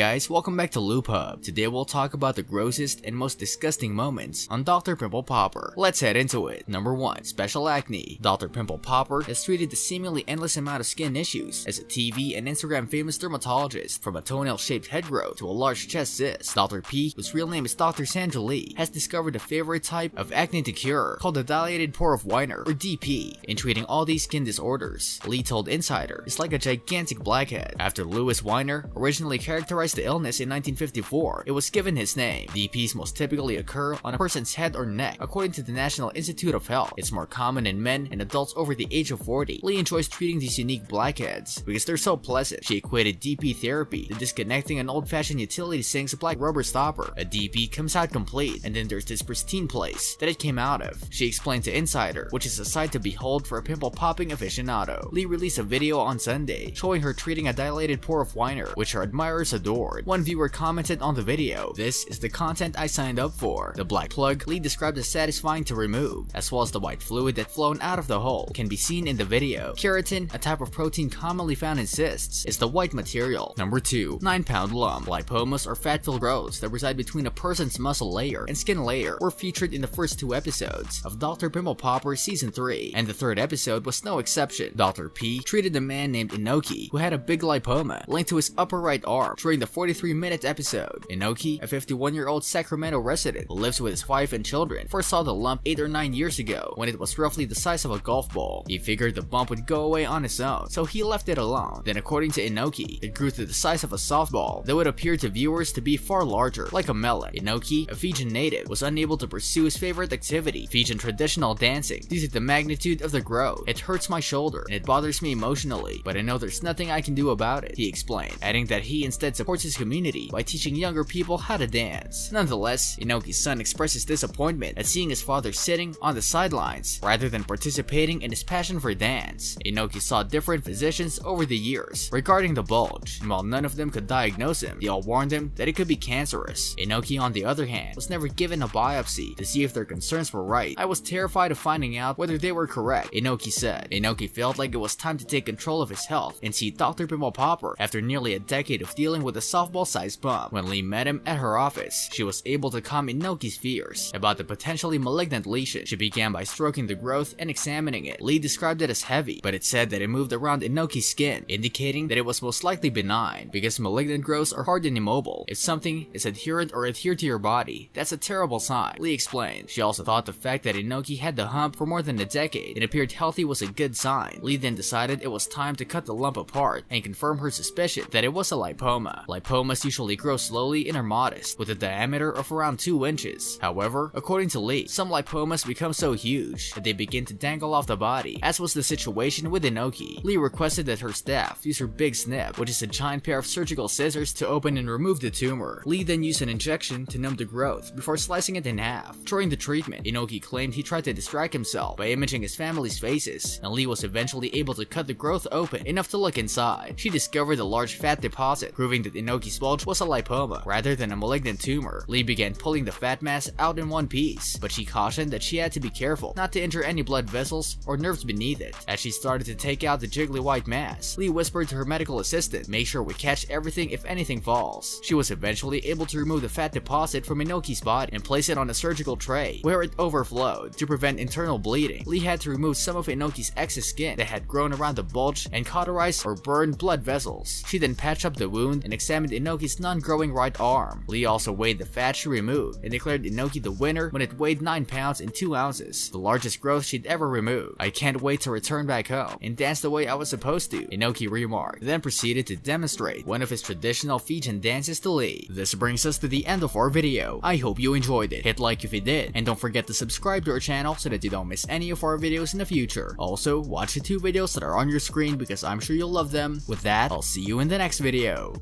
guys, welcome back to Loop Hub. Today we'll talk about the grossest and most disgusting moments on Dr. Pimple Popper. Let's head into it. Number 1. Special acne. Dr. Pimple Popper has treated the seemingly endless amount of skin issues as a TV and Instagram famous dermatologist. From a toenail-shaped head growth to a large chest cyst, Dr. P, whose real name is Dr. Sandra Lee, has discovered a favorite type of acne to cure called the dilated pore of Weiner, or DP. In treating all these skin disorders, Lee told Insider, it's like a gigantic blackhead. After Louis Weiner originally characterized the illness in 1954, it was given his name. DPs most typically occur on a person's head or neck. According to the National Institute of Health, it's more common in men and adults over the age of 40. Lee enjoys treating these unique blackheads because they're so pleasant. She equated DP therapy to disconnecting an old-fashioned utility sink's black rubber stopper. A DP comes out complete, and then there's this pristine place that it came out of. She explained to Insider, which is a sight to behold for a pimple-popping aficionado. Lee released a video on Sunday showing her treating a dilated pore of Weiner, which her admirers adored. One viewer commented on the video, "This is the content I signed up for." The black plug Lee described as satisfying to remove, as well as the white fluid that flown out of the hole, can be seen in the video. Keratin, a type of protein commonly found in cysts, is the white material. Number 2. 9-pound lump. Lipomas are fat-filled growths that reside between a person's muscle layer and skin layer were featured in the first 2 episodes of Dr. Pimple Popper Season 3, and the 3rd episode was no exception. Dr. P treated a man named Inoki who had a big lipoma linked to his upper right arm during the 43-minute episode. Inoki, a 51-year-old Sacramento resident who lives with his wife and children, first saw the lump 8 or 9 years ago when it was roughly the size of a golf ball. He figured the bump would go away on its own, so he left it alone. Then according to Inoki, it grew to the size of a softball, though it appeared to viewers to be far larger, like a melon. Inoki, a Fijian native, was unable to pursue his favorite activity, Fijian traditional dancing, due to the magnitude of the growth. "It hurts my shoulder and it bothers me emotionally, but I know there's nothing I can do about it," he explained, adding that he instead supports his community by teaching younger people how to dance. Nonetheless, Inoki's son expressed his disappointment at seeing his father sitting on the sidelines rather than participating in his passion for dance. Inoki saw different physicians over the years regarding the bulge, and while none of them could diagnose him, they all warned him that it could be cancerous. Inoki, on the other hand, was never given a biopsy to see if their concerns were right. "I was terrified of finding out whether they were correct," Inoki said. Inoki felt like it was time to take control of his health and see Dr. Pimple Popper after nearly a decade of dealing with a softball-sized bump. When Lee met him at her office, she was able to calm Inoki's fears about the potentially malignant lesion. She began by stroking the growth and examining it. Lee described it as heavy, but it said that it moved around Inoki's skin, indicating that it was most likely benign, because malignant growths are hard and immobile. If something is adherent or adhered to your body, that's a terrible sign, Lee explained. She also thought the fact that Inoki had the hump for more than a decade and appeared healthy was a good sign. Lee then decided it was time to cut the lump apart and confirm her suspicion that it was a lipoma. Lipomas usually grow slowly and are modest, with a diameter of around 2 inches. However, according to Lee, some lipomas become so huge that they begin to dangle off the body, as was the situation with Inoki. Lee requested that her staff use her big snip, which is a giant pair of surgical scissors, to open and remove the tumor. Lee then used an injection to numb the growth before slicing it in half. During the treatment, Inoki claimed he tried to distract himself by imaging his family's faces, and Lee was eventually able to cut the growth open enough to look inside. She discovered a large fat deposit, proving that Inoki's bulge was a lipoma rather than a malignant tumor. Lee began pulling the fat mass out in one piece, but she cautioned that she had to be careful not to injure any blood vessels or nerves beneath it. As she started to take out the jiggly white mass, Lee whispered to her medical assistant, "Make sure we catch everything if anything falls." She was eventually able to remove the fat deposit from Inoki's body and place it on a surgical tray where it overflowed. To prevent internal bleeding, Lee had to remove some of Inoki's excess skin that had grown around the bulge and cauterized or burned blood vessels. She then patched up the wound and examined Inoki's non-growing right arm. Lee also weighed the fat she removed and declared Inoki the winner when it weighed 9 pounds and 2 ounces, the largest growth she'd ever removed. "I can't wait to return back home and dance the way I was supposed to," Inoki remarked, then proceeded to demonstrate one of his traditional Fijian dances to Lee. This brings us to the end of our video. I hope you enjoyed it. Hit like if you did, and don't forget to subscribe to our channel so that you don't miss any of our videos in the future. Also, watch the 2 videos that are on your screen because I'm sure you'll love them. With that, I'll see you in the next video.